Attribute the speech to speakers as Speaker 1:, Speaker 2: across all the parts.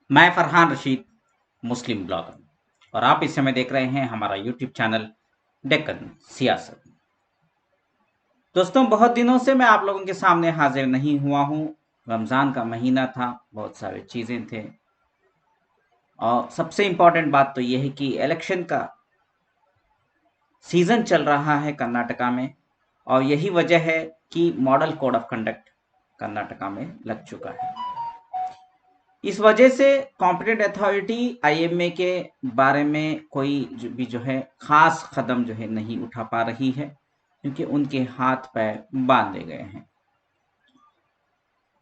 Speaker 1: मैं फरहान रशीद, मुस्लिम ब्लॉगर, और आप इस समय देख रहे हैं हमारा यूट्यूब चैनल डेक्कन सियासत। दोस्तों, बहुत दिनों से मैं आप लोगों के सामने हाजिर नहीं हुआ हूँ। रमज़ान का महीना था, बहुत सारी चीज़ें थे, और सबसे इम्पोर्टेंट बात तो यह है कि इलेक्शन का सीज़न चल रहा है कर्नाटका में, और यही वजह है कि model code of conduct Karnataka में लग चुका है। इस वजह से कॉम्पिटेंट अथॉरिटी आईएमए के बारे में कोई जो है खास कदम जो है नहीं उठा पा रही है, क्योंकि उनके हाथ पैर बांधे गए हैं।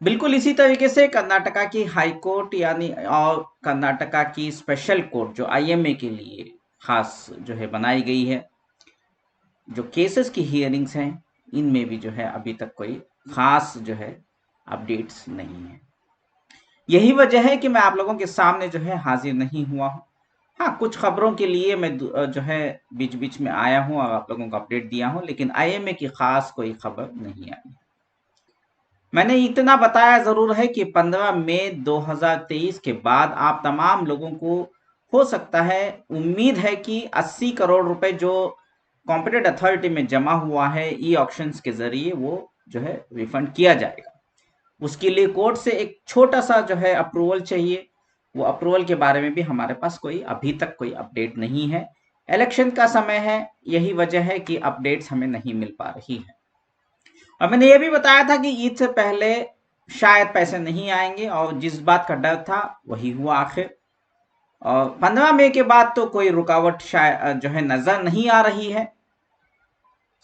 Speaker 1: बिल्कुल इसी तरीके से कर्नाटका की हाई कोर्ट यानी और कर्नाटका की स्पेशल कोर्ट जो आईएमए के लिए खास जो है बनाई गई है, जो केसेस की हियरिंग्स हैं, इनमें भी जो है अभी तक कोई खास जो है अपडेट्स नहीं है। यही वजह है कि मैं आप लोगों के सामने जो है हाजिर नहीं हुआ हूँ। हाँ, कुछ खबरों के लिए मैं जो है बीच-बीच में आया हूँ और आप लोगों को अपडेट दिया हूँ, लेकिन आईएमए की खास कोई खबर नहीं आई। मैंने इतना बताया ज़रूर है कि 15 मई 2023 के बाद आप तमाम लोगों को हो सकता है, उम्मीद है कि 80 करोड़ रुपए जो कॉम्पिटेंट अथॉरिटी में जमा हुआ है ई ऑक्शंस के ज़रिए, वो जो है रिफंड किया जाएगा। उसके लिए कोर्ट से एक छोटा-सा जो है अप्रूवल चाहिए। वो अप्रूवल के बारे में भी हमारे पास कोई अभी तक कोई अपडेट नहीं है। इलेक्शन का समय है, यही वजह है कि अपडेट्स हमें नहीं मिल पा रही है। और मैंने ये भी बताया था कि ईद से पहले शायद पैसे नहीं आएंगे, और जिस बात का डर था वही हुआ आखिर। और 15 मई के बाद तो कोई रुकावट शायद जो है नजर नहीं आ रही है,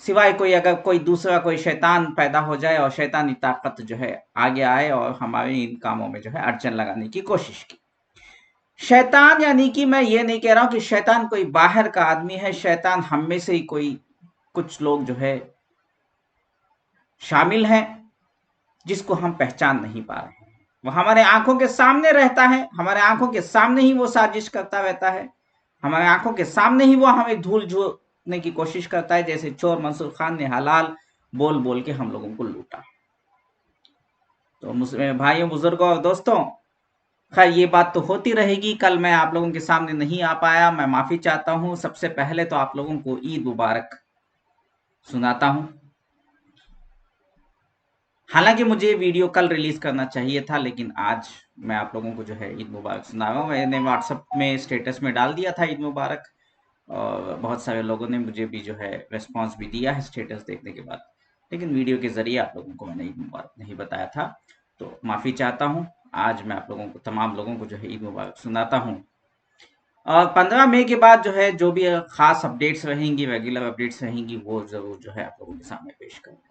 Speaker 1: सिवाय कोई अगर कोई दूसरा कोई शैतान पैदा हो जाए और शैतानी ताकत जो है आगे आए और हमारे इन कामों में जो है अड़चन लगाने की कोशिश की। शैतान यानी कि मैं ये नहीं कह रहा हूं कि शैतान कोई बाहर का आदमी है, शैतान हम में से ही कोई कुछ लोग जो है शामिल हैं, जिसको हम पहचान नहीं पा रहे हैं। वो हमारे आंखों के सामने रहता है, हमारे आंखों के सामने ही वो साजिश करता रहता है, हमारे आंखों के सामने ही वो हमें धूल झोंकने की कोशिश करता है, जैसे चोर मंसूर खान ने हलाल बोल बोल के हम लोगों को लूटा। तो मुस्लिम भाइयों, बुजुर्गों और दोस्तों, खैर ये बात तो होती रहेगी। कल मैं आप लोगों के सामने नहीं आ पाया, मैं माफ़ी चाहता हूँ। सबसे पहले तो आप लोगों को ईद मुबारक सुनाता हूँ। हालांकि मुझे वीडियो कल रिलीज करना चाहिए था, लेकिन आज मैं आप लोगों को जो है ईद मुबारक सुना रहा हूँ। मैंने व्हाट्सएप में स्टेटस में डाल दिया था ईद मुबारक, और बहुत सारे लोगों ने मुझे भी जो है रिस्पॉन्स भी दिया है स्टेटस देखने के बाद, लेकिन वीडियो के ज़रिए आप लोगों को मैंने ईद मुबारक नहीं बताया था, तो माफ़ी चाहता हूँ। आज मैं आप लोगों को, तमाम लोगों को जो है ईद मुबारक सुनाता हूँ। और 15 मई के बाद जो है जो भी खास अपडेट्स रहेंगी, रेगुलर अपडेट्स रहेंगी, वो ज़रूर जो है आप लोगों के सामने पेश करूँगा।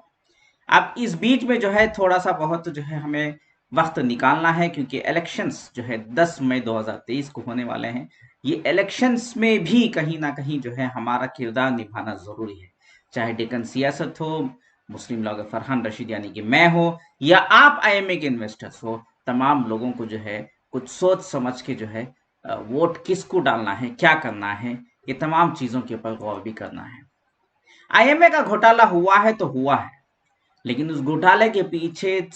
Speaker 1: अब इस बीच में जो है थोड़ा-सा बहुत जो है हमें वक़्त निकालना है, क्योंकि इलेक्शंस जो है 10 मई 2023 को होने वाले हैं। ये इलेक्शंस में भी कहीं न कहीं जो है हमारा किरदार निभाना ज़रूरी है। चाहे डेक्कन सियासत हो, मुस्लिम ब्लॉगर फरहान रशीद यानी कि मैं हो, या आप आईएमए के इन्वेस्टर्स हो, तमाम लोगों को जो है कुछ सोच समझ के जो है वोट किसको डालना है, क्या करना है, ये तमाम चीज़ों के ऊपर गौर भी करना है। आईएमए का घोटाला हुआ है तो हुआ है, लेकिन उस घोटाले के पीछे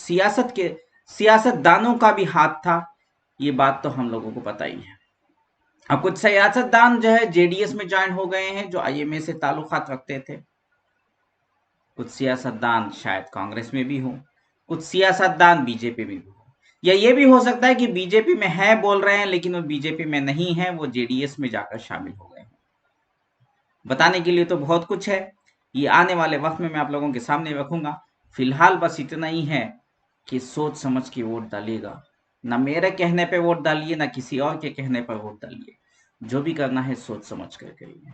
Speaker 1: सियासतदानों का भी हाथ था, ये बात तो हम लोगों को पता ही है। अब कुछ सियासतदान जो है जेडीएस में ज्वाइन हो गए हैं, जो आईएमए से ताल्लुकात रखते थे। कुछ सियासतदान शायद कांग्रेस में भी हो, कुछ सियासतदान बीजेपी में भी हो, या ये भी हो सकता है कि बीजेपी में है बोल रहे हैं, लेकिन वो बीजेपी में नहीं है, वो जेडीएस में जाकर शामिल हो गए हैं। बताने के लिए तो बहुत कुछ है, ये आने वाले वक्त में मैं आप लोगों के सामने रखूंगा। फिलहाल बस इतना ही है कि सोच समझ के वोट डालिएगा। ना मेरे कहने पे वोट डालिए, ना किसी और के कहने पर वोट डालिए। जो भी करना है सोच समझ कर करिए।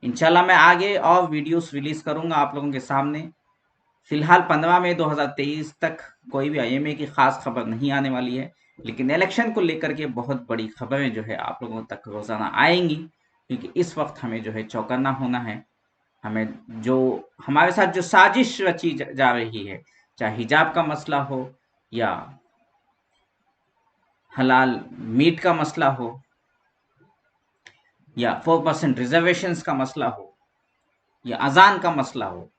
Speaker 1: इंशाल्लाह मैं आगे और वीडियोस रिलीज करूंगा आप लोगों के सामने। फिलहाल 15 मई 2023 तक कोई भी आईएमए की खास खबर नहीं आने वाली है, लेकिन इलेक्शन को लेकर के बहुत बड़ी खबरें जो है आप लोगों तक रोजाना आएंगी, क्योंकि इस वक्त हमें जो है चौकन्ना होना है। हमें जो हमारे साथ जो साजिश रची जा रही है, चाहे हिजाब का मसला हो, या हलाल मीट का मसला हो, या 4% रिजर्वेशंस का मसला हो, या अजान का मसला हो,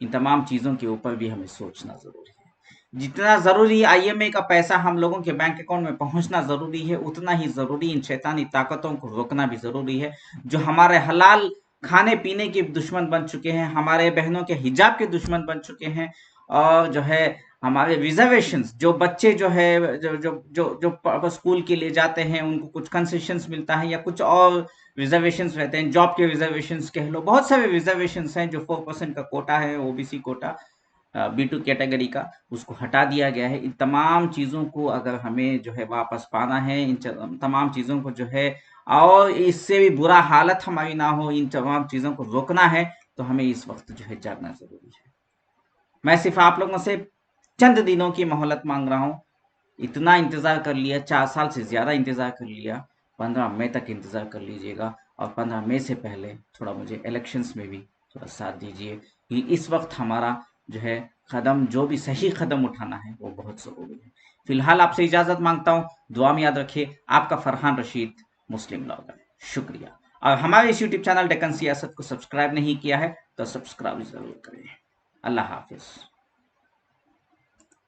Speaker 1: इन तमाम चीज़ों के ऊपर भी हमें सोचना ज़रूरी है। जितना ज़रूरी आईएमए का पैसा हम लोगों के बैंक अकाउंट में पहुंचना ज़रूरी है, उतना ही ज़रूरी इन शैतानी ताकतों को रोकना भी ज़रूरी है, जो हमारे हलाल खाने-पीने के दुश्मन बन चुके हैं, हमारे बहनों के हिजाब के दुश्मन बन चुके हैं और जो है हमारे रिज़र्वेशंस, जो बच्चे जो है जो स्कूल के लिए जाते हैं, उनको कुछ कंसेशंस मिलता है या कुछ और रिज़र्वेशंस रहते हैं, जॉब के रिज़र्वेशंस कह लो, बहुत सारे रिज़र्वेशंस हैं, जो 4% का कोटा है, ओबीसी कोटा B2 कैटेगरी का, उसको हटा दिया गया है। इन तमाम चीज़ों को अगर हमें जो है वापस पाना है, इन तमाम चीज़ों को जो है और इससे भी बुरा हालत हमारी ना हो, इन तमाम चीज़ों को रोकना है, तो हमें इस वक़्त जो है जागना ज़रूरी है। मैं सिर्फ़ आप लोगों से चंद दिनों की मोहलत माँग रहा हूँ। इतना इंतज़ार कर लिया, 4 साल से ज़्यादा इंतज़ार कर लिया, 15 मई तक इंतज़ार कर लीजिएगा और 15 मई से पहले थोड़ा मुझे इलेक्शंस में भी थोड़ा साथ दीजिए कि इस वक़्त हमारा जो है कदम जो भी सही कदम उठाना है वो बहुत ज़रूरी है। फ़िलहाल आपसे इजाज़त माँगता हूँ, दुआ में याद रखिए। आपका फरहान रशीद, मुस्लिम ब्लॉगर। शुक्रिया। और हमारे इस यूट्यूब चैनल डेक्कन सियासत को सब्सक्राइब नहीं किया है तो सब्सक्राइब ज़रूर करें। अल्लाह हाफ़िज़।